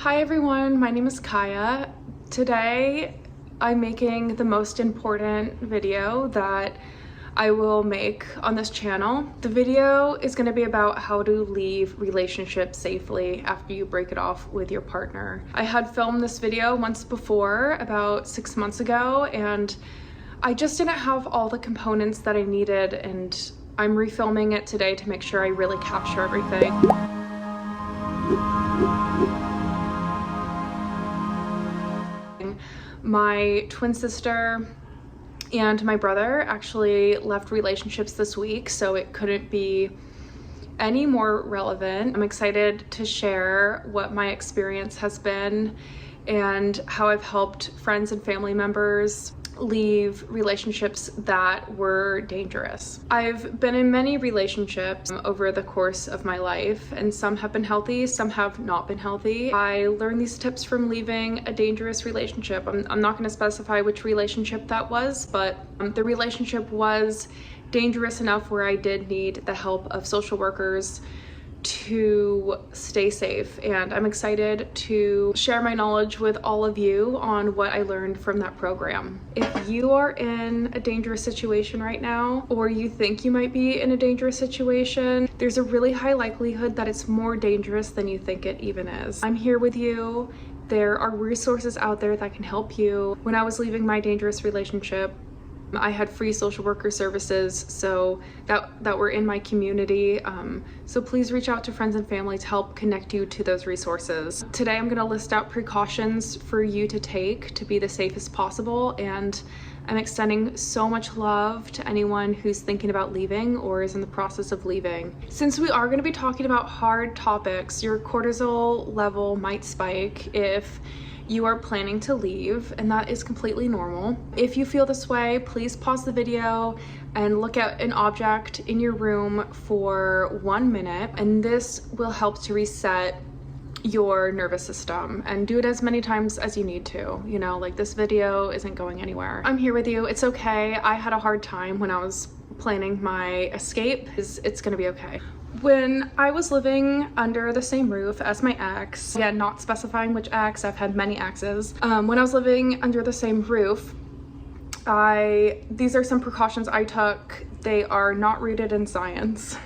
Hi everyone, my name is Kaya. Today I'm making the most important video that I will make on this channel. The video is going to be about how to leave relationships safely after you break it off with your partner. I had filmed this video once before, about 6 months ago, and I just didn't have all the components that I needed, and I'm refilming it today to make sure I really capture everything. My twin sister and my brother actually left relationships this week, so it couldn't be any more relevant. I'm excited to share what my experience has been and how I've helped friends and family members leave relationships that were dangerous. I've been in many relationships over the course of my life, and some have been healthy, some have not been healthy. I learned these tips from leaving a dangerous relationship. I'm not going to specify which relationship that was, but the relationship was dangerous enough where I did need the help of social workers to stay safe, and I'm excited to share my knowledge with all of you on what I learned from that program. If you are in a dangerous situation right now, or you think you might be in a dangerous situation, there's a really high likelihood that it's more dangerous than you think it even is. I'm here with you. There are resources out there that can help you. When I was leaving my dangerous relationship, I had free social worker services so that were in my community, so please reach out to friends and family to help connect you to those resources. Today I'm going to list out precautions for you to take to be the safest possible, and I'm extending so much love to anyone who's thinking about leaving or is in the process of leaving. Since we are going to be talking about hard topics, your cortisol level might spike if you are planning to leave, and that is completely normal. If you feel this way, please pause the video and look at an object in your room for 1 minute, and this will help to reset your nervous system, and do it as many times as you need to. You know, like, this video isn't going anywhere. I'm here with you. It's okay. I had a hard time when I was planning my escape. It's gonna be okay. When I was living under the same roof as my ex, again, not specifying which ex, I've had many exes. When I was living under the same roof, these are some precautions I took. They are not rooted in science.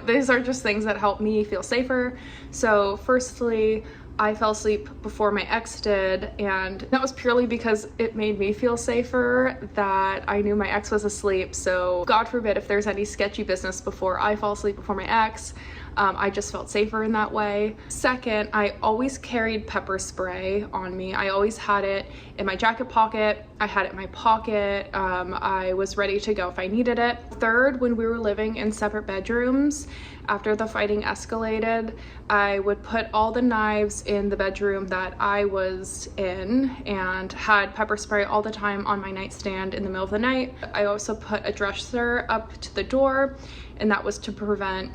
These are just things that help me feel safer. So firstly, I fell asleep before my ex did, and that was purely because it made me feel safer that I knew my ex was asleep. So God forbid if there's any sketchy business before I fall asleep before my ex, I just felt safer in that way. Second, I always carried pepper spray on me. I always had it in my jacket pocket. I had it in my pocket. I was ready to go if I needed it. Third, when we were living in separate bedrooms, after the fighting escalated, I would put all the knives in the bedroom that I was in and had pepper spray all the time on my nightstand in the middle of the night. I also put a dresser up to the door, and that was to prevent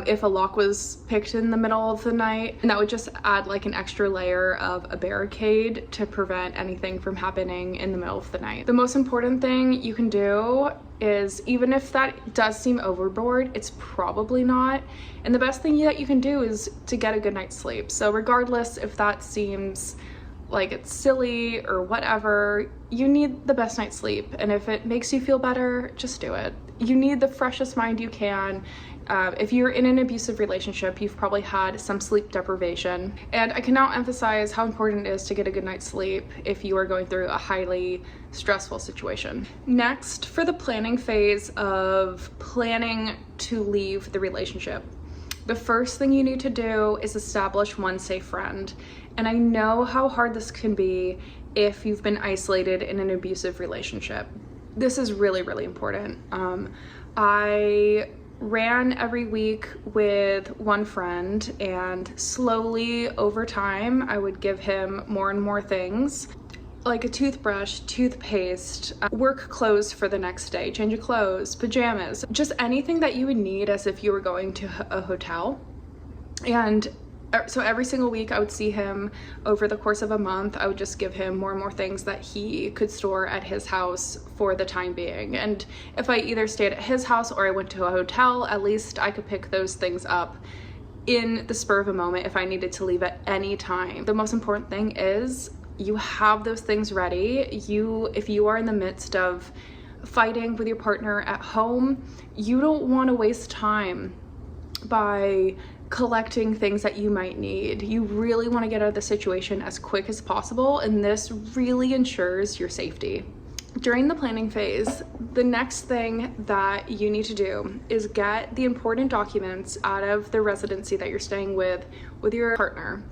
if a lock was picked in the middle of the night, and that would just add like an extra layer of a barricade to prevent anything from happening in the middle of the night. The most important thing you can do is, even if that does seem overboard, it's probably not, and the best thing that you can do is to get a good night's sleep. So regardless if that seems like it's silly or whatever, you need the best night's sleep, and if it makes you feel better, just do it. You need the freshest mind you can. If you're in an abusive relationship, you've probably had some sleep deprivation, and I can now emphasize how important it is to get a good night's sleep if you are going through a highly stressful situation. Next, for the planning phase of planning to leave the relationship, the first thing you need to do is establish one safe friend. And I know how hard this can be if you've been isolated in an abusive relationship. This is really, really important. I ran every week with one friend, and slowly over time I would give him more and more things, like a toothbrush, toothpaste, work clothes for the next day, change of clothes, pajamas, just anything that you would need as if you were going to a hotel. And so every single week I would see him over the course of a month. I would just give him more and more things that he could store at his house for the time being. And if I either stayed at his house or I went to a hotel, at least I could pick those things up in the spur of a moment if I needed to leave at any time. The most important thing is you have those things ready. If you are in the midst of fighting with your partner at home, you don't want to waste time by collecting things that you might need. You really want to get out of the situation as quick as possible, and this really ensures your safety. During the planning phase, the next thing that you need to do is get the important documents out of the residency that you're staying with your partner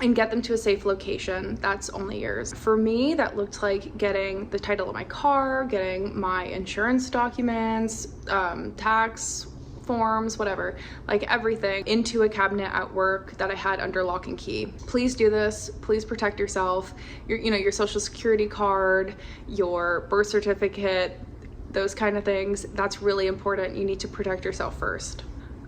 and get them to a safe location that's only yours. For me, that looked like getting the title of my car, getting my insurance documents, tax forms, whatever, like everything into a cabinet at work that I had under lock and key. Please do this. Please protect yourself. Your social security card, your birth certificate, those kind of things. That's really important. You need to protect yourself first.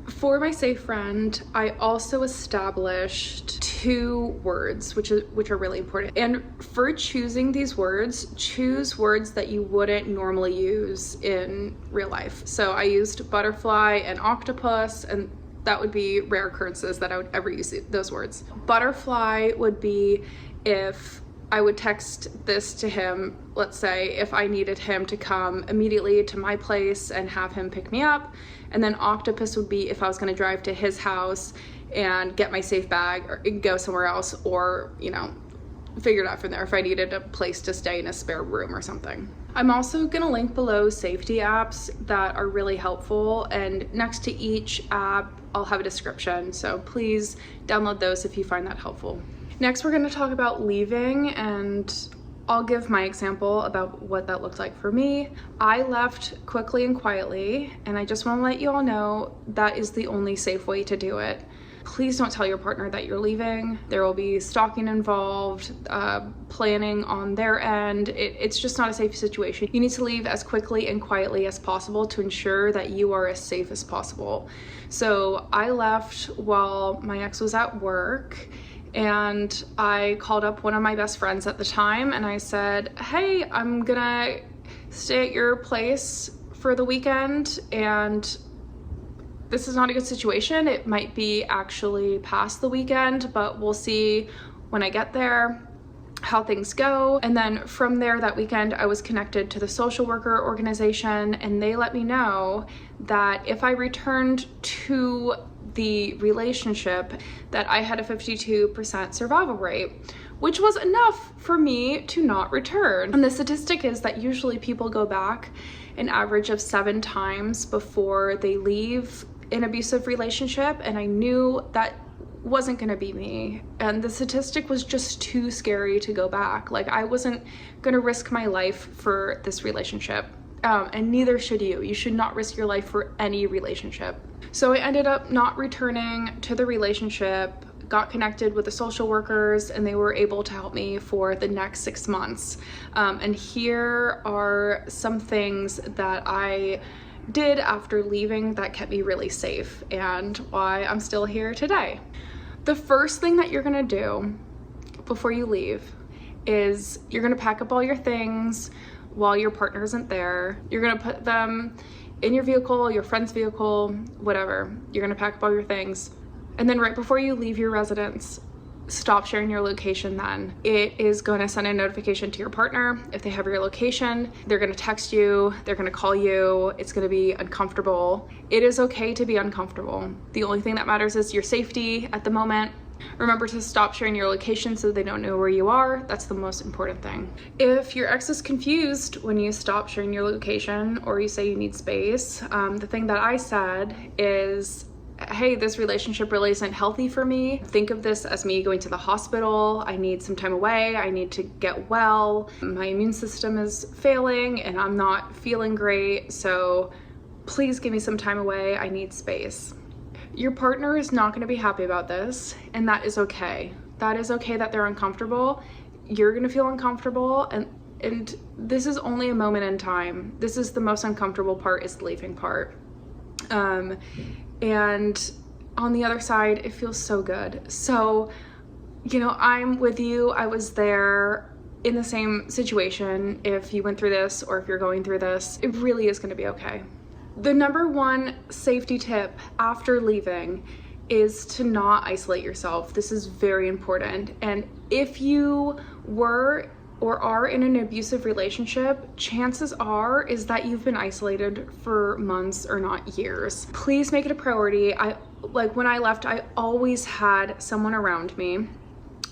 For my safe friend, I also established 2 words, which are really important. And for choosing these words, choose words that you wouldn't normally use in real life. So I used butterfly and octopus, and that would be rare occurrences that I would ever use those words. Butterfly would be if I would text this to him, let's say if I needed him to come immediately to my place and have him pick me up. And then octopus would be if I was going to drive to his house and get my safe bag or go somewhere else, or, figure it out from there if I needed a place to stay in a spare room or something. I'm also going to link below safety apps that are really helpful, and next to each app I'll have a description, so please download those if you find that helpful. Next, we're going to talk about leaving, and I'll give my example about what that looked like for me. I left quickly and quietly, and I just want to let you all know that is the only safe way to do it. Please don't tell your partner that you're leaving. There will be stalking involved, planning on their end. It's just not a safe situation. You need to leave as quickly and quietly as possible to ensure that you are as safe as possible. So I left while my ex was at work, and I called up one of my best friends at the time and I said, hey, I'm gonna stay at your place for the weekend, and this is not a good situation. It might be actually past the weekend, but we'll see when I get there how things go. And then from there that weekend, I was connected to the social worker organization, and they let me know that if I returned to the relationship, that I had a 52% survival rate, which was enough for me to not return. And the statistic is that usually people go back an average of 7 times before they leave an abusive relationship, and I knew that wasn't gonna be me. And the statistic was just too scary to go back. Like, I wasn't gonna risk my life for this relationship. And neither should you. You should not risk your life for any relationship. So I ended up not returning to the relationship, got connected with the social workers, and they were able to help me for the next 6 months. And here are some things that I did after leaving that kept me really safe and why I'm still here today. The first thing that you're gonna do before you leave is you're gonna pack up all your things while your partner isn't there. You're gonna put them in your vehicle, your friend's vehicle, whatever. You're gonna pack up all your things. And then right before you leave your residence, stop sharing your location then. It is gonna send a notification to your partner. If they have your location, they're gonna text you, they're gonna call you. It's gonna be uncomfortable. It is okay to be uncomfortable. The only thing that matters is your safety at the moment. Remember to stop sharing your location so they don't know where you are. That's the most important thing. If your ex is confused when you stop sharing your location or you say you need space, the thing that I said is, hey, this relationship really isn't healthy for me. Think of this as me going to the hospital. I need some time away. I need to get well. My immune system is failing and I'm not feeling great. So please give me some time away. I need space. Your partner is not going to be happy about this, and that is okay. That is okay that they're uncomfortable. You're going to feel uncomfortable, and this is only a moment in time. This is the most uncomfortable part, is the leaving part. And on the other side, it feels so good. So, I'm with you. I was there in the same situation. If you went through this or if you're going through this, it really is going to be okay. The number one safety tip after leaving is to not isolate yourself. This is very important. And if you were or are in an abusive relationship, chances are is that you've been isolated for months or not years. Please make it a priority. When I left, I always had someone around me.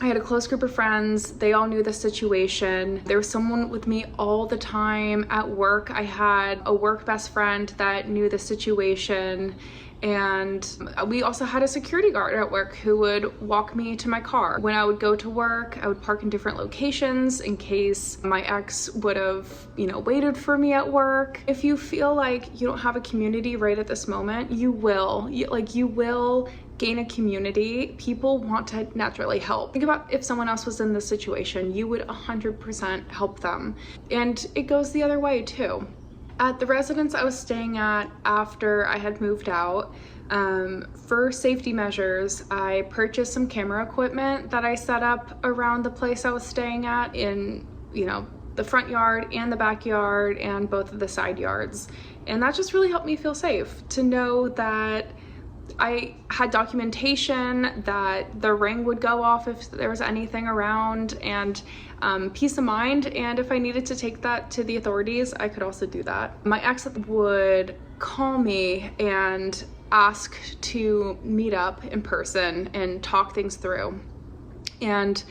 I had a close group of friends. They all knew the situation. There was someone with me all the time at work. I had a work best friend that knew the situation. And we also had a security guard at work who would walk me to my car. When I would go to work, I would park in different locations in case my ex would have, waited for me at work. If you feel like you don't have a community right at this moment, you will. You will gain a community. People want to naturally help. Think about if someone else was in this situation, you would 100% help them. And it goes the other way too. At the residence I was staying at after I had moved out, for safety measures, I purchased some camera equipment that I set up around the place I was staying at in, the front yard and the backyard and both of the side yards. And that just really helped me feel safe to know that I had documentation, that the ring would go off if there was anything around, and peace of mind. And if I needed to take that to the authorities, I could also do that. My ex would call me and ask to meet up in person and talk things through. And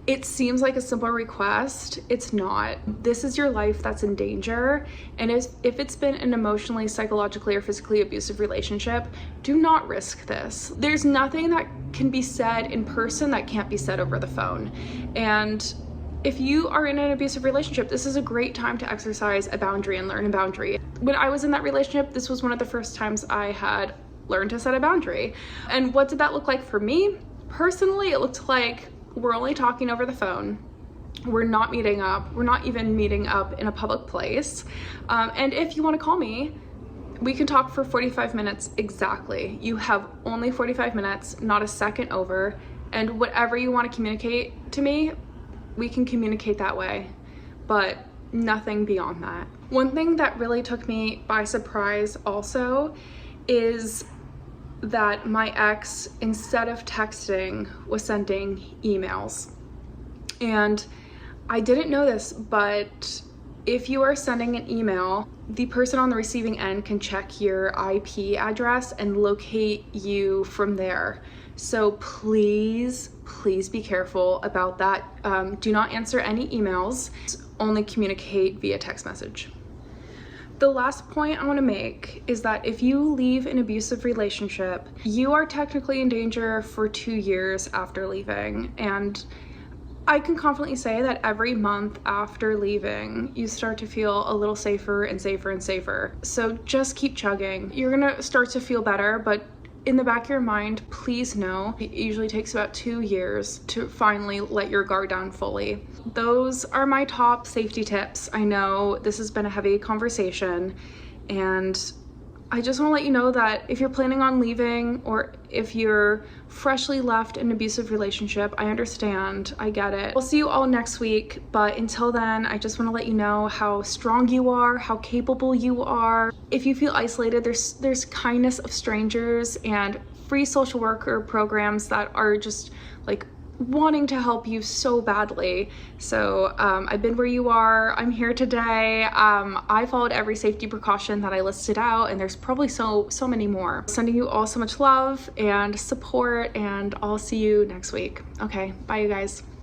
it seems like a simple request. It's not. This is your life that's in danger. And if it's been an emotionally, psychologically, or physically abusive relationship, do not risk this. There's nothing that can be said in person that can't be said over the phone. And if you are in an abusive relationship, this is a great time to exercise a boundary and learn a boundary. When I was in that relationship, this was one of the first times I had learned to set a boundary. And what did that look like for me? Personally, it looked like we're only talking over the phone. We're not meeting up. We're not even meeting up in a public place. And if you want to call me, we can talk for 45 minutes exactly. You have only 45 minutes, not a second over. And whatever you want to communicate to me, we can communicate that way, but nothing beyond that. One thing that really took me by surprise also is that my ex, instead of texting, was sending emails. And I didn't know this, but if you are sending an email, the person on the receiving end can check your IP address and locate you from there. So please be careful about that. Do not answer any emails. Only communicate via text message. The last point I want to make is that if you leave an abusive relationship, you are technically in danger for 2 years after leaving. And I can confidently say that every month after leaving, you start to feel a little safer and safer and safer. So just keep chugging. You're gonna start to feel better, but in the back of your mind, please know it usually takes about 2 years to finally let your guard down fully. Those are my top safety tips. I know this has been a heavy conversation, and I just want to let you know that if you're planning on leaving, or if you're freshly left an abusive relationship, I understand, I get it. We'll see you all next week, but until then, I just want to let you know how strong you are, how capable you are. If you feel isolated, there's kindness of strangers and free social worker programs that are just like wanting to help you so badly. So I've been where you are. I'm here today. I followed every safety precaution that I listed out, and there's probably so many more. Sending you all so much love and support, and I'll see you next week. Okay, bye you guys.